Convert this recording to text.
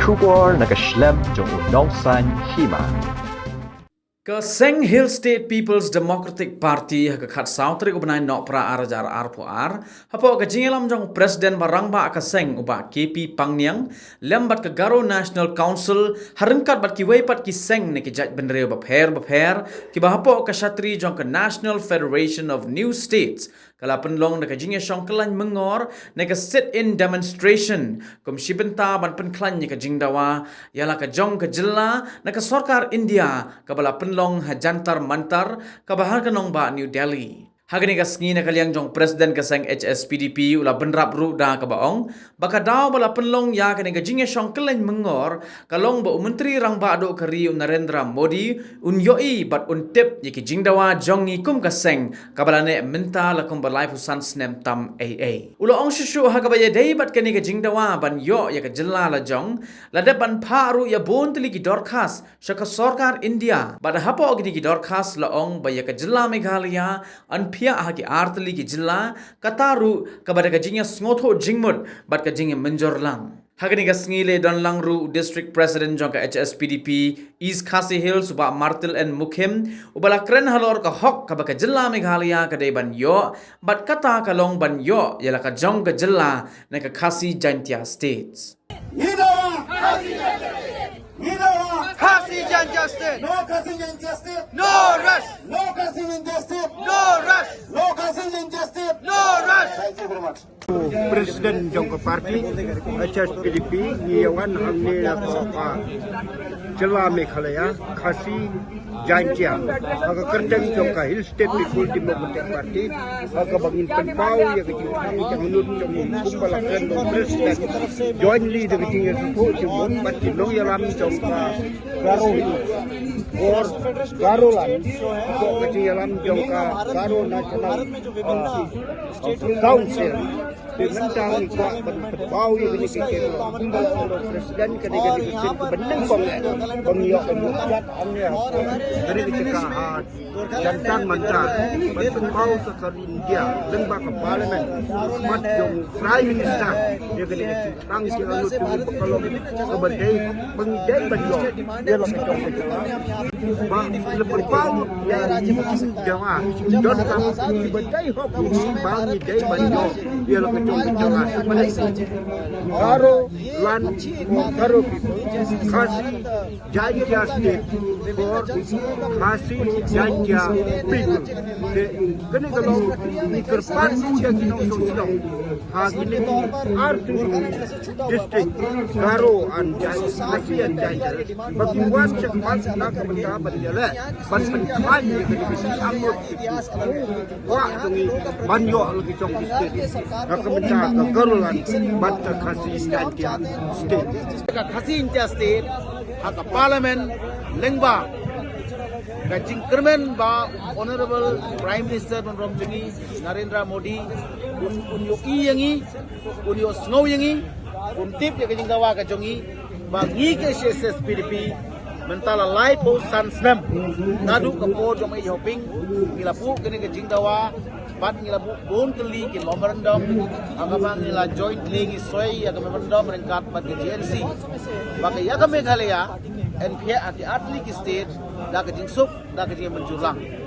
Shubor nakaslem jong unongsan hima. Seng Hill State People's Democratic Party hakat sautri ubnai nok pra arajar arpuar hapo kajingelam jong presiden barangba Seng uba KP Pangniang lembat ke Garo National Council harengkat bat ki weipat ki seng ne ki jaj benreu bapher ki bahapo ka syatri jong ke National Federation of New States kala penlong ne kajinge syong kelan mengor ne ke sit in demonstration kum shibenta ban penklan ne kajingdawa yala ka jong ke jella ne ke sarkar India kabala long hajantar mantar kabahar kanong ba New Delhi. Hagani kasngi na kaliang jong presiden kaseng HSPDP ula benrap ru da kabaong baka daw bala penlong ya kani gajinge syong kelen mengor kalong ba menteri rang ba do kari Narendra Modi yoi bat tip yiki jingdawa jongi kum kaseng kabalane menta lakum balai pusan snem tam AA. Ula ong shishu hagabaya day bat kani gajingdawa ban yo ya ka jilla la jong la ban paru ya bon tili ki dorkas syaka sarkar India bada hapo gini ki dorkas la ong ba ya ka jilla Meghalaya an pia ahaki artli ki jilla kataru kabada kajinya sngoto jingmut bat kajinya menjorlang. Hagani kasngile don langru district president jong ka HSPDP East Khasi Hills uba Martil and Mukim ubala kren halor ka hok kabaka jilla Meghalaya kadai ban yo bat kata kalong ban yo yala ka jong ka jilla na ka Khasi Jantia states. Khasi Jantia State. No Khasi Jantia State. No rush. No Khasi Jantia State. No rush. No Khasi Jantia State. No rush. Thank you very much. Presiden jongka parti HSPDP Yawan Hamni Lakopa Jela Meghalaya Khasi Jantia aga kerjang jongka Hill State People Democratic Party aga bangin penpau ya kecil janganun jong kumpalakan do presiden jointly de kecil itu jumon parti long yalam jongka Garo or Garo lan kecil yalam jongka Garo National Council Mentang kuat berbau yang ini kekir kumpul presiden ketika dikecil kebeneng pengiok pengikat anda dari kecekahan jantan mantan berbau sekar India lembah ke parlimen mat jong prime minister dia ketika tang sialu tunggu pekolong kebedai pengidai banyak dia lebih jong bang berbau yang jamaah don kamu kebedai hok bang idai banyak dia lebih Garo lan Garo people Khasi Jantia State for Khasi Jantia people kene kalau kerpan dia kino sosial hagini arti district Garo and Khasi and Jantia bagi wan cepat nak benda berjalan ban penkan ni kene bisa anggot wah tungi banyo lagi cong district Benta Garulan Banta Khasi Jantia State. Khasi Jantia State haka parliament lengba kajing kermen ba honorable prime minister Pranab Jengi Narendra Modi unyo yangi unyo snow yangi untip ya kajing dawa kajongi ba ngi ke SSPDP mentala lai po san snam nadu kapo jomai hoping ngilapu kene kajing dawa bat ngilabu bon teli ki memorandum agabang nila joint legi soy aga memorandum rengkat bat ke GNC baka ya ka Meghalaya NPA ati atli ki state da ka jingsuk da ka menjulang